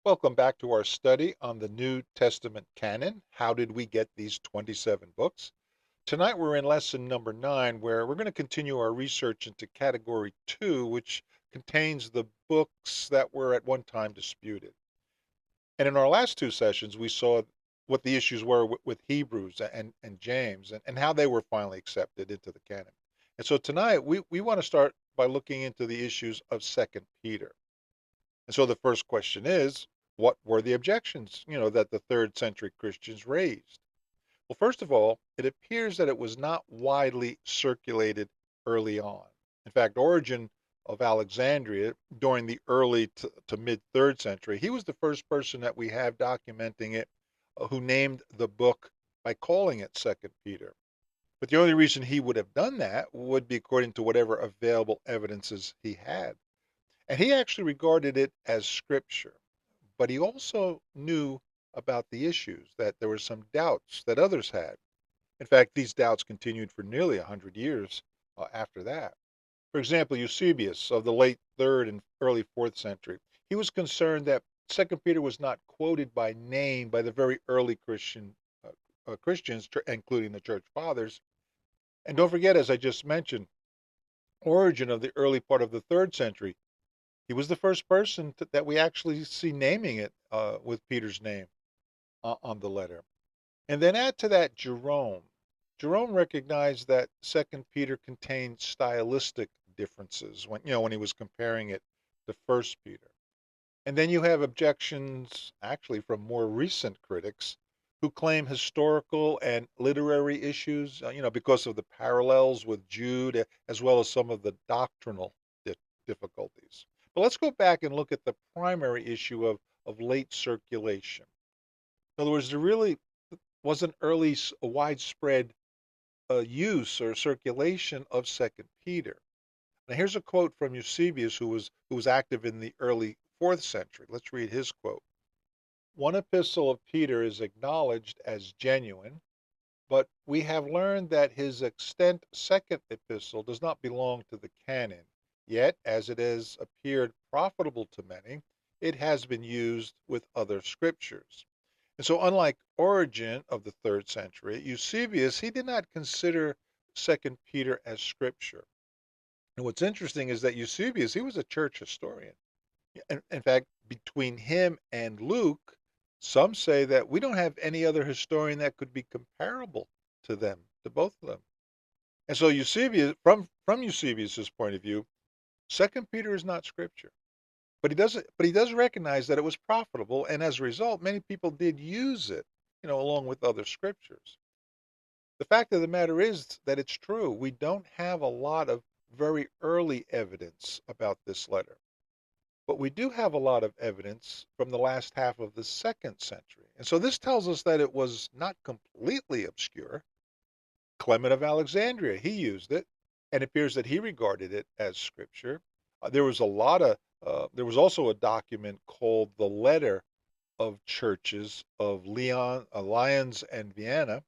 Welcome back to our study on the New Testament Canon. How did we get these 27 books? Tonight we're in lesson number 9, where we're going to continue our research into category 2, which contains the books that were at one time disputed. And in our last two sessions, we saw what the issues were with Hebrews and James and how they were finally accepted into the canon. And so tonight we want to start by looking into the issues of Second Peter. And so the first question is, what were the objections, that the third century Christians raised? Well, first of all, it appears that it was not widely circulated early on. In fact, Origen of Alexandria, during the early to mid third century, he was the first person that we have documenting it, who named the book by calling it Second Peter. But the only reason he would have done that would be according to whatever available evidences he had. And he actually regarded it as scripture. But he also knew about the issues, that there were some doubts that others had. In fact, these doubts continued for nearly 100 years after that. For example, Eusebius of the late 3rd and early 4th century, he was concerned that Second Peter was not quoted by name by the very early Christians, including the church fathers. And don't forget, as I just mentioned, Origen of the early part of the 3rd century, he was the first person that we actually see naming it with Peter's name on the letter. And then add to that Jerome. Jerome recognized that Second Peter contained stylistic differences when he was comparing it to First Peter. And then you have objections actually from more recent critics who claim historical and literary issues, because of the parallels with Jude, as well as some of the doctrinal difficulties. But let's go back and look at the primary issue of late circulation. In other words, there really wasn't early widespread use or circulation of Second Peter. Now, here's a quote from Eusebius, who was active in the early 4th century. Let's read his quote. One epistle of Peter is acknowledged as genuine, but we have learned that his extant second epistle does not belong to the canon. Yet, as it has appeared profitable to many, it has been used with other scriptures. And so, unlike Origen of the 3rd century, Eusebius, he did not consider Second Peter as scripture. And what's interesting is that Eusebius, he was a church historian. In fact, between him and Luke, some say that we don't have any other historian that could be comparable to them, to both of them. And so Eusebius, from Eusebius's point of view, Second Peter is not scripture. But he does recognize that it was profitable, and as a result, many people did use it, along with other scriptures. The fact of the matter is that it's true. We don't have a lot of very early evidence about this letter. But we do have a lot of evidence from the last half of the 2nd century. And so this tells us that it was not completely obscure. Clement of Alexandria, he used it, and it appears that he regarded it as scripture. There was also a document called the Letter of Churches of Lyons and Vienna,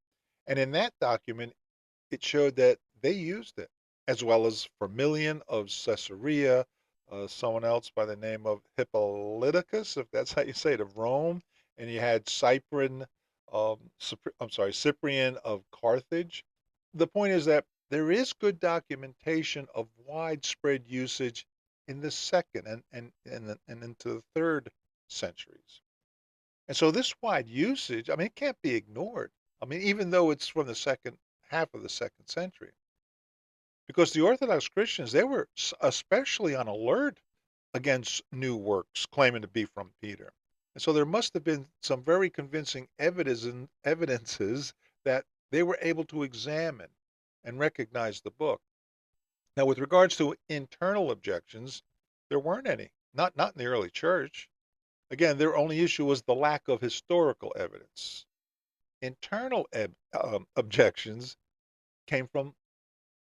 and in that document, it showed that they used it, as well as Firmilian of Caesarea, someone else by the name of Hippolyticus, if that's how you say it, of Rome, and you had Cyprian of Carthage. The point is that there is good documentation of widespread usage in the 2nd and into the 3rd centuries. And so this wide usage, it can't be ignored. Even though it's from the second half of the 2nd century, because the Orthodox Christians, they were especially on alert against new works claiming to be from Peter. And so there must have been some very convincing evidences that they were able to examine and recognize the book. Now, with regards to internal objections, there weren't any, not in the early church. Again, their only issue was the lack of historical evidence. Internal objections came from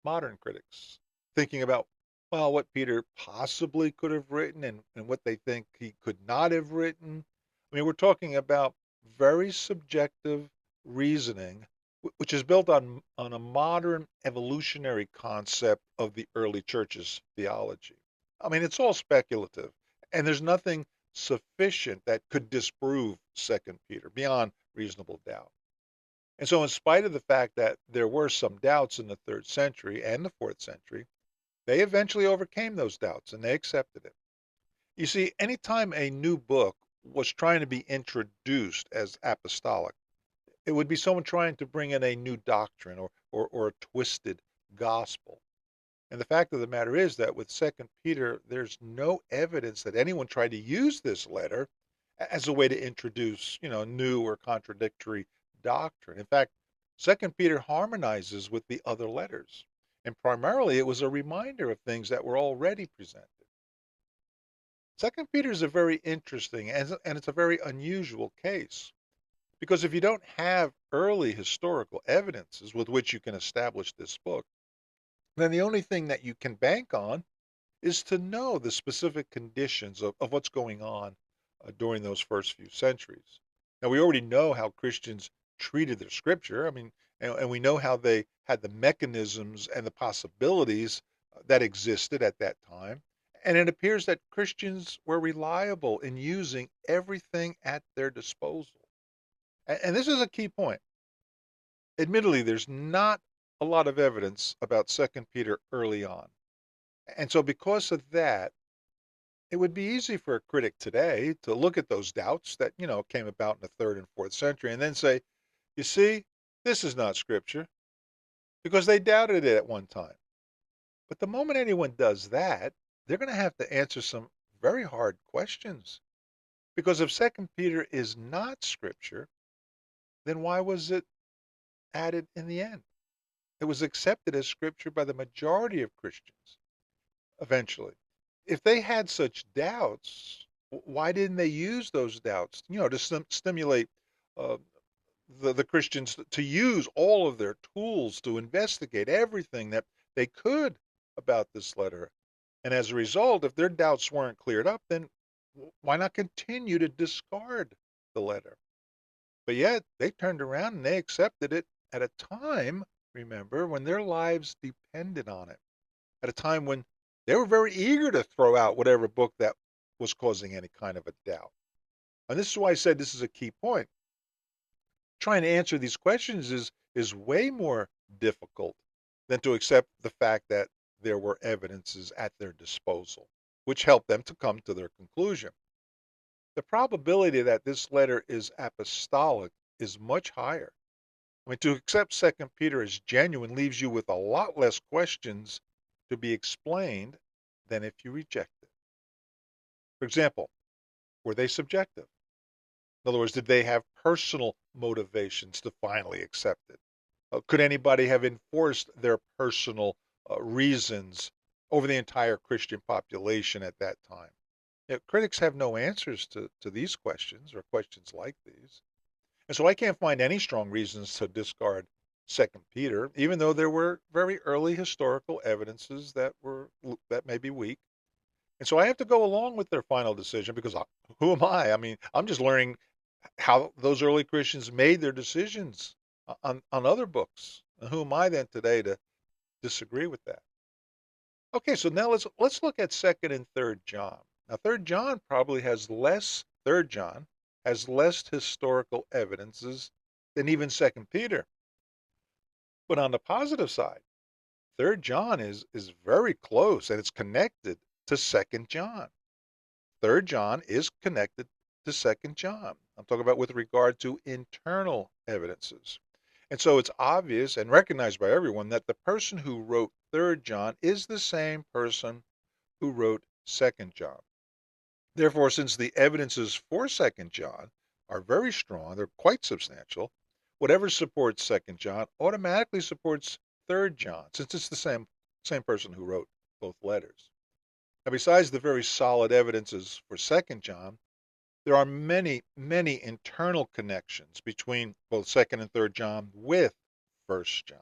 modern critics, thinking about, well, what Peter possibly could have written and what they think he could not have written. We're talking about very subjective reasoning, which is built on a modern evolutionary concept of the early church's theology. It's all speculative, and there's nothing sufficient that could disprove Second Peter beyond reasonable doubt. And so in spite of the fact that there were some doubts in the 3rd century and the 4th century, they eventually overcame those doubts and they accepted it. You see, anytime a new book was trying to be introduced as apostolic, it would be someone trying to bring in a new doctrine or a twisted gospel. And the fact of the matter is that with Second Peter, there's no evidence that anyone tried to use this letter as a way to introduce, new or contradictory doctrine. In fact, Second Peter harmonizes with the other letters. And primarily it was a reminder of things that were already presented. Second Peter is a very interesting and it's a very unusual case. Because if you don't have early historical evidences with which you can establish this book, then the only thing that you can bank on is to know the specific conditions of what's going on during those first few centuries. Now, we already know how Christians treated their scripture. I mean, and we know how they had the mechanisms and the possibilities that existed at that time. And it appears that Christians were reliable in using everything at their disposal. And this is a key point. Admittedly, there's not a lot of evidence about Second Peter early on. And so because of that, it would be easy for a critic today to look at those doubts that, came about in the 3rd and 4th century and then say, you see, this is not scripture because they doubted it at one time. But the moment anyone does that, they're going to have to answer some very hard questions. Because if Second Peter is not scripture, then why was it added in the end? It was accepted as scripture by the majority of Christians eventually. If they had such doubts, why didn't they use those doubts, to stimulate uh, the Christians to use all of their tools to investigate everything that they could about this letter? And as a result, if their doubts weren't cleared up, then why not continue to discard the letter? But yet they turned around and they accepted it at a time, remember, when their lives depended on it, at a time when they were very eager to throw out whatever book that was causing any kind of a doubt. And this is why I said this is a key point. Trying to answer these questions is way more difficult than to accept the fact that there were evidences at their disposal, which helped them to come to their conclusion. The probability that this letter is apostolic is much higher. I mean, to accept Second Peter as genuine leaves you with a lot less questions to be explained than if you reject it. For example, were they subjective? In other words, did they have personal motivations to finally accept it? Could anybody have enforced their personal reasons over the entire Christian population at that time? Critics have no answers to these questions or questions like these. And so I can't find any strong reasons to discard Second Peter, even though there were very early historical evidences that may be weak. And so I have to go along with their final decision because who am I? I mean, I'm just learning how those early Christians made their decisions on other books. And who am I then today to disagree with that? Okay, so now let's look at Second and Third John. Now, Third John has less historical evidences than even Second Peter. But on the positive side, Third John is very close and it's connected to Second John. Third John is connected to Second John. I'm talking about with regard to internal evidences. And so it's obvious and recognized by everyone that the person who wrote Third John is the same person who wrote Second John. Therefore, since the evidences for Second John are very strong, they're quite substantial, whatever supports Second John automatically supports Third John, since it's the same person who wrote both letters. Now, besides the very solid evidences for Second John, there are many, many internal connections between both Second and Third John with First John.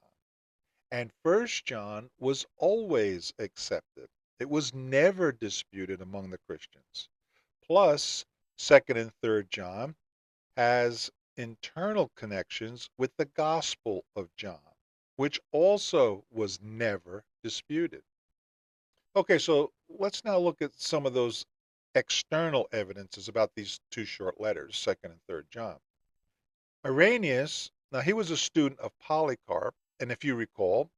And First John was always accepted. It was never disputed among the Christians. Plus, Second and Third John has internal connections with the Gospel of John, which also was never disputed. Okay, so let's now look at some of those external evidences about these two short letters, 2nd and 3rd John. Irenaeus, now he was a student of Polycarp, and if you recall,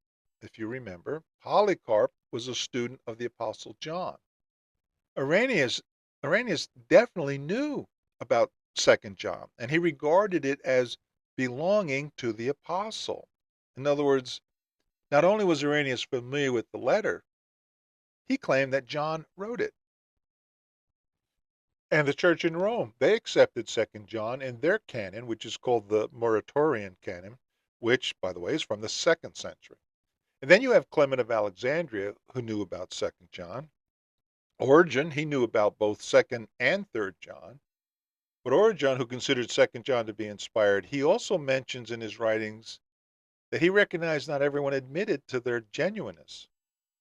if you remember, Polycarp was a student of the Apostle John. Irenaeus, Irenaeus definitely knew about 2nd John, and he regarded it as belonging to the apostle. In other words, not only was Irenaeus familiar with the letter, he claimed that John wrote it. And the church in Rome, they accepted 2nd John in their canon, which is called the Muratorian canon, which, by the way, is from the 2nd century. And then you have Clement of Alexandria, who knew about 2nd John. Origen, he knew about both 2nd and 3rd John. But Origen, who considered 2nd John to be inspired, he also mentions in his writings that he recognized not everyone admitted to their genuineness.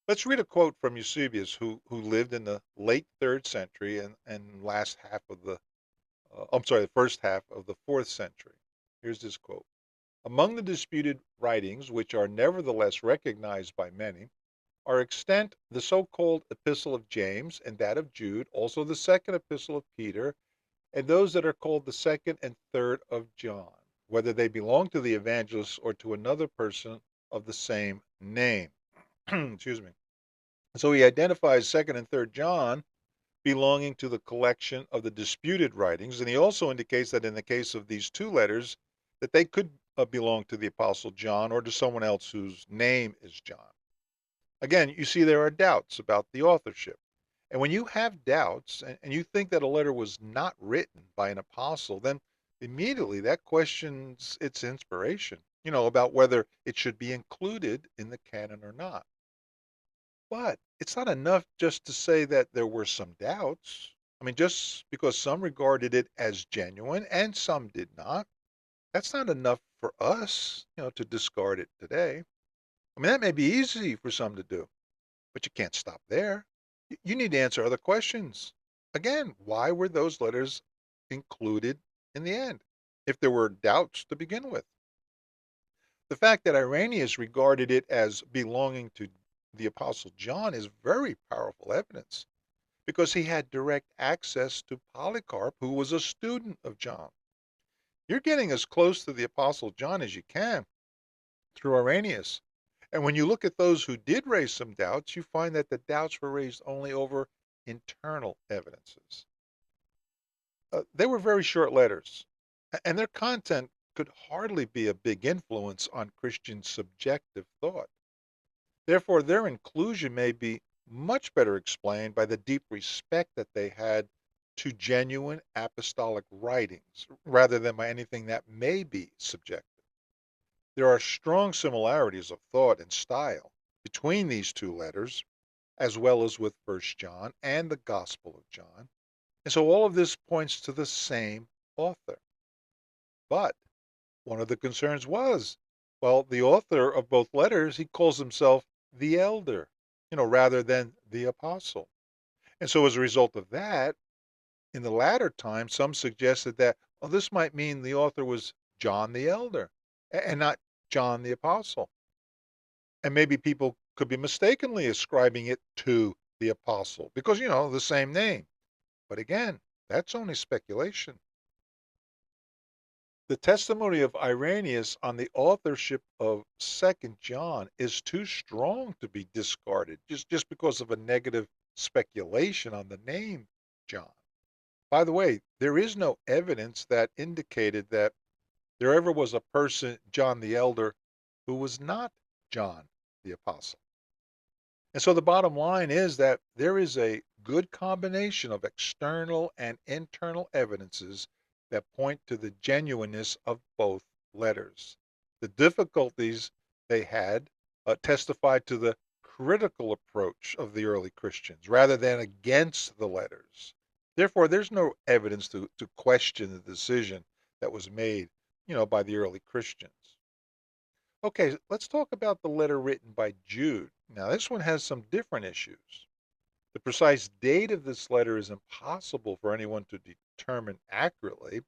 Let's read a quote from Eusebius, who lived in the late 3rd century and last half of the first half of the 4th century. Here's this quote. Among the disputed writings, which are nevertheless recognized by many, are extant the so-called Epistle of James and that of Jude, also the 2nd Epistle of Peter, and those that are called the 2nd and 3rd of John, whether they belong to the evangelists or to another person of the same name. Excuse me. So he identifies 2nd and 3rd John belonging to the collection of the disputed writings, and he also indicates that in the case of these two letters, that they could belong to the Apostle John or to someone else whose name is John. Again, you see there are doubts about the authorship. And when you have doubts and you think that a letter was not written by an apostle, then immediately that questions its inspiration, about whether it should be included in the canon or not. But it's not enough just to say that there were some doubts. I mean, just because some regarded it as genuine and some did not, that's not enough for us, to discard it today. I mean, that may be easy for some to do, but you can't stop there. You need to answer other questions. Again, why were those letters included in the end, if there were doubts to begin with? The fact that Irenaeus regarded it as belonging to the Apostle John is very powerful evidence because he had direct access to Polycarp, who was a student of John. You're getting as close to the Apostle John as you can through Irenaeus. And when you look at those who did raise some doubts, you find that the doubts were raised only over internal evidences. They were very short letters, and their content could hardly be a big influence on Christian subjective thought. Therefore, their inclusion may be much better explained by the deep respect that they had to genuine apostolic writings rather than by anything that may be subjective. There are strong similarities of thought and style between these two letters, as well as with 1st John and the Gospel of John. And so all of this points to the same author. But one of the concerns was, well, the author of both letters, he calls himself the elder, rather than the apostle. And so as a result of that, in the latter time, some suggested that, well, this might mean the author was John the elder and not John the apostle. And maybe people could be mistakenly ascribing it to the apostle because, the same name. But again, that's only speculation. The testimony of Irenaeus on the authorship of 2nd John is too strong to be discarded just because of a negative speculation on the name John. By the way, there is no evidence that indicated that there ever was a person, John the Elder, who was not John the Apostle. And so the bottom line is that there is a good combination of external and internal evidences that point to the genuineness of both letters. The difficulties they had testified to the critical approach of the early Christians rather than against the letters. Therefore, there's no evidence to question the decision that was made, by the early Christians. Okay, let's talk about the letter written by Jude. Now, this one has some different issues. The precise date of this letter is impossible for anyone to determine accurately.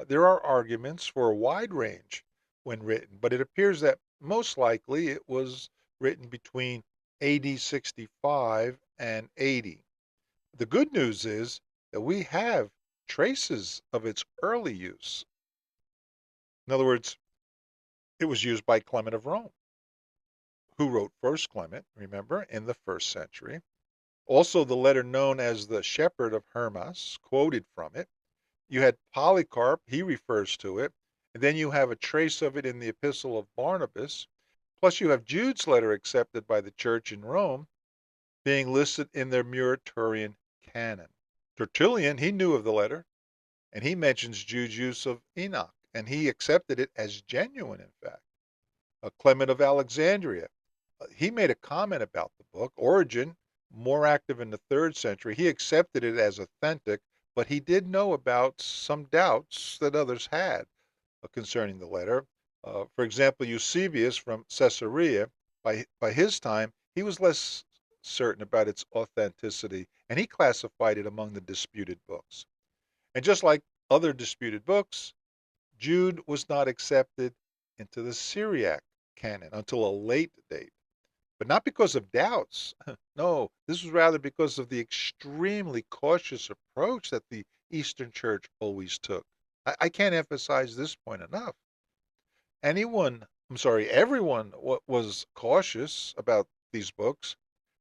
There are arguments for a wide range when written, but it appears that most likely it was written between AD 65 and 80. The good news is that we have traces of its early use. In other words, it was used by Clement of Rome, who wrote First Clement, remember, in the first century. Also, the letter known as the Shepherd of Hermas quoted from it. You had Polycarp, he refers to it. And then you have a trace of it in the Epistle of Barnabas. Plus, you have Jude's letter accepted by the church in Rome being listed in their Muratorian canon. Tertullian, he knew of the letter, and he mentions Jude's use of Enoch, and he accepted it as genuine, in fact. Clement of Alexandria, he made a comment about the book. Origen, more active in the third century, he accepted it as authentic, but he did know about some doubts that others had concerning the letter. For example, Eusebius from Caesarea, by his time, he was less certain about its authenticity, and he classified it among the disputed books. And just like other disputed books, Jude was not accepted into the Syriac canon until a late date, but not because of doubts. No, this was rather because of the extremely cautious approach that the Eastern Church always took. I can't emphasize this point enough. Everyone was cautious about these books,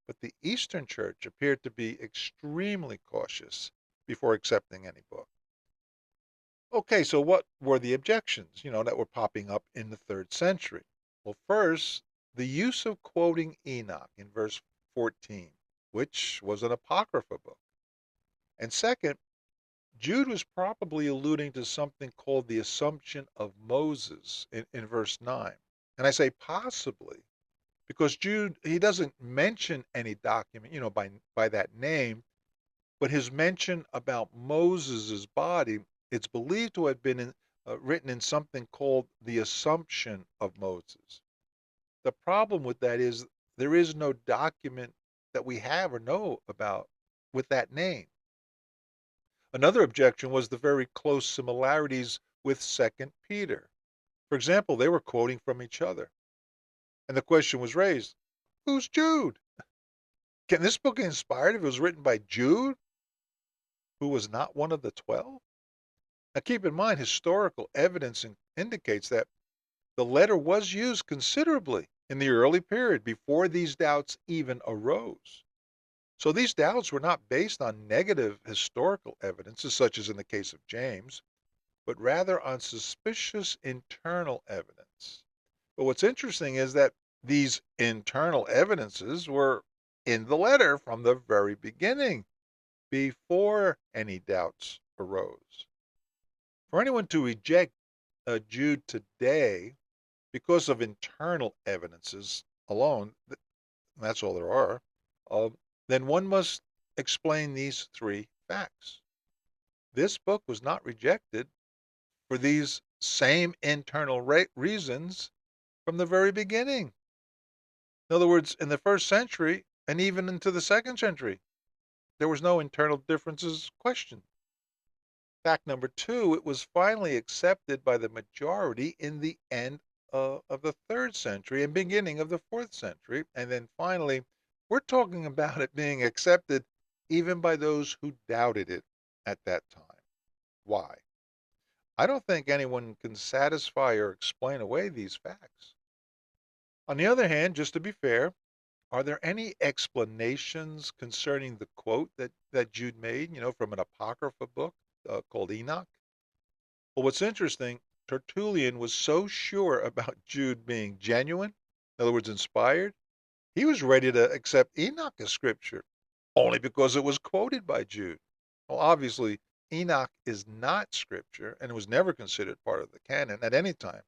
but the Eastern Church appeared to be extremely cautious before accepting any book. Okay, so what were the objections, that were popping up in the third century? Well, first, the use of quoting Enoch in verse 14, which was an Apocrypha book. And second, Jude was probably alluding to something called the Assumption of Moses in verse 9. And I say possibly because Jude, he doesn't mention any document, by that name, but his mention about Moses's body, it's believed to have been written in something called the Assumption of Moses. The problem with that is there is no document that we have or know about with that name. Another objection was the very close similarities with Second Peter. For example, they were quoting from each other. And the question was raised, who's Jude? Can this book be inspired if it was written by Jude, who was not one of the 12? Now keep in mind, historical evidence indicates that the letter was used considerably in the early period before these doubts even arose. So these doubts were not based on negative historical evidences, such as in the case of James, but rather on suspicious internal evidence. But what's interesting is that these internal evidences were in the letter from the very beginning, before any doubts arose. For anyone to reject Jude today because of internal evidences alone, that's all there are, then one must explain these three facts. This book was not rejected for these same internal reasons from the very beginning. In other words, in the first century and even into the second century, there was no internal differences questioned. Fact number two, it was finally accepted by the majority in the end of the third century and beginning of the fourth century. And then finally, we're talking about it being accepted even by those who doubted it at that time. Why? I don't think anyone can satisfy or explain away these facts. On the other hand, just to be fair, are there any explanations concerning the quote that Jude made, from an Apocrypha book called Enoch? Well, what's interesting, Tertullian was so sure about Jude being genuine, in other words, inspired, he was ready to accept Enoch as scripture only because it was quoted by Jude. Well, obviously, Enoch is not scripture and was never considered part of the canon at any time.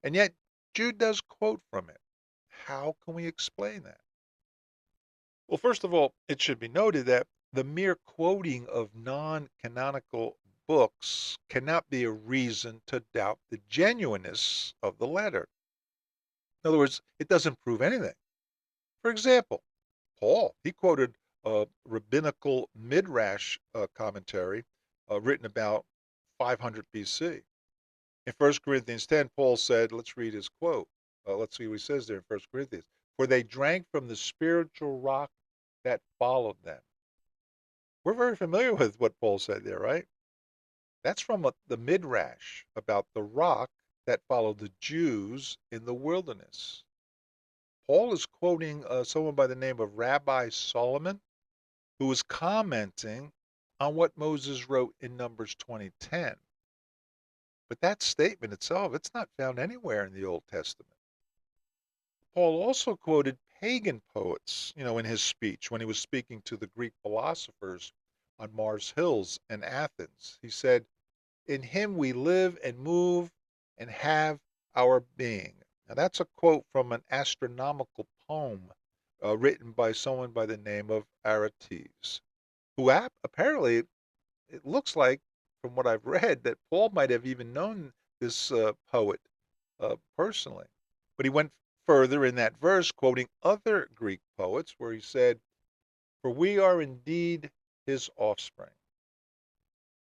And yet, Jude does quote from it. How can we explain that? Well, first of all, it should be noted that the mere quoting of non-canonical books cannot be a reason to doubt the genuineness of the letter. In other words, it doesn't prove anything. For example, Paul, he quoted a rabbinical midrash commentary written about 500 BC. In 1 Corinthians 10, Paul said, let's read his quote. Let's see what he says there in 1 Corinthians. For they drank from the spiritual rock that followed them. We're very familiar with what Paul said there, right? That's from the Midrash about the rock that followed the Jews in the wilderness. Paul is quoting someone by the name of Rabbi Solomon, who was commenting on what Moses wrote in Numbers 20:10. But that statement itself, it's not found anywhere in the Old Testament. Paul also quoted pagan poets, in his speech when he was speaking to the Greek philosophers on Mars Hills in Athens. He said, "In him we live and move and have our being." Now that's a quote from an astronomical poem written by someone by the name of Arates, who apparently, it looks like, from what I've read, that Paul might have even known this poet personally. But he went further in that verse, quoting other Greek poets, where he said, "For we are indeed his offspring."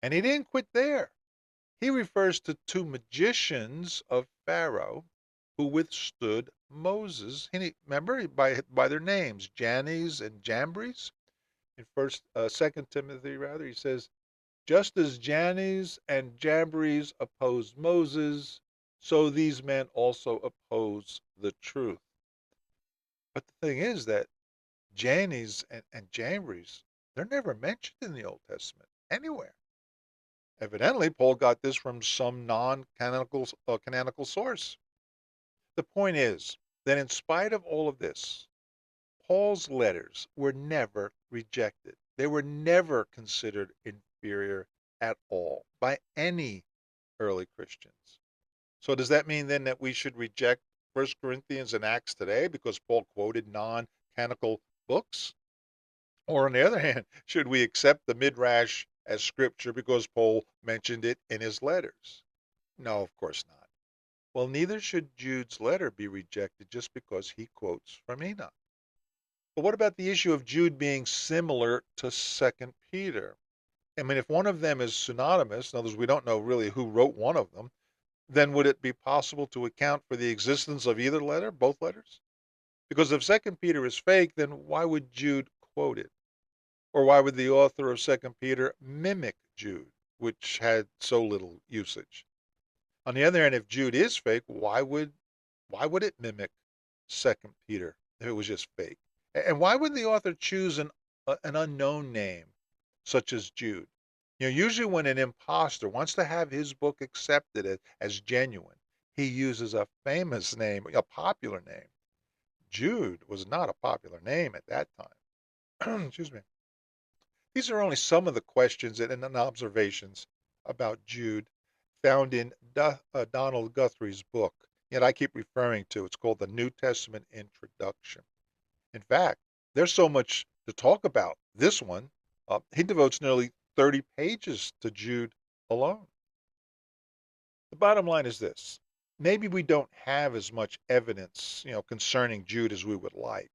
And he didn't quit there. He refers to two magicians of Pharaoh who withstood Moses. And remember, by their names, Jannes and Jambres. In Second Timothy, rather, he says, "Just as Jannes and Jambres opposed Moses, so these men also oppose the truth." But the thing is that Jannes and Jambres, they're never mentioned in the Old Testament anywhere. Evidently, Paul got this from some non-canonical canonical source. The point is that in spite of all of this, Paul's letters were never rejected. They were never considered inferior at all by any early Christians. So does that mean then that we should reject First Corinthians and Acts today because Paul quoted non-canonical books? Or on the other hand, should we accept the Midrash as scripture because Paul mentioned it in his letters? No, of course not. Well, neither should Jude's letter be rejected just because he quotes from Enoch. But what about the issue of Jude being similar to Second Peter? I mean, if one of them is synonymous, in other words, we don't know really who wrote one of them, then would it be possible to account for the existence of either letter, both letters? Because if Second Peter is fake, then why would Jude quote it? Or why would the author of Second Peter mimic Jude, which had so little usage? On the other hand, if Jude is fake, why would it mimic Second Peter if it was just fake? And why would the author choose an unknown name such as Jude? Usually when an imposter wants to have his book accepted as genuine, he uses a famous name, a popular name. Jude was not a popular name at that time. Excuse me. These are only some of the questions and observations about Jude found in Donald Guthrie's book, yet I keep referring to. It's called the New Testament Introduction. In fact, there's so much to talk about this one. He devotes nearly 30 pages to Jude alone. The bottom line is this. Maybe we don't have as much evidence, concerning Jude as we would like.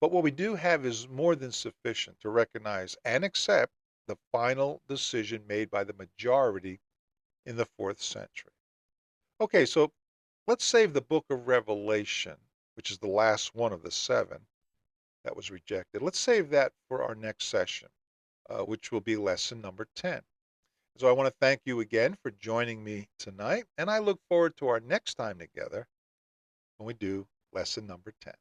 But what we do have is more than sufficient to recognize and accept the final decision made by the majority in the 4th century. Okay, so let's save the book of Revelation, which is the last one of the 7 that was rejected. Let's save that for our next session, which will be lesson number 10. So I want to thank you again for joining me tonight, and I look forward to our next time together when we do lesson number 10.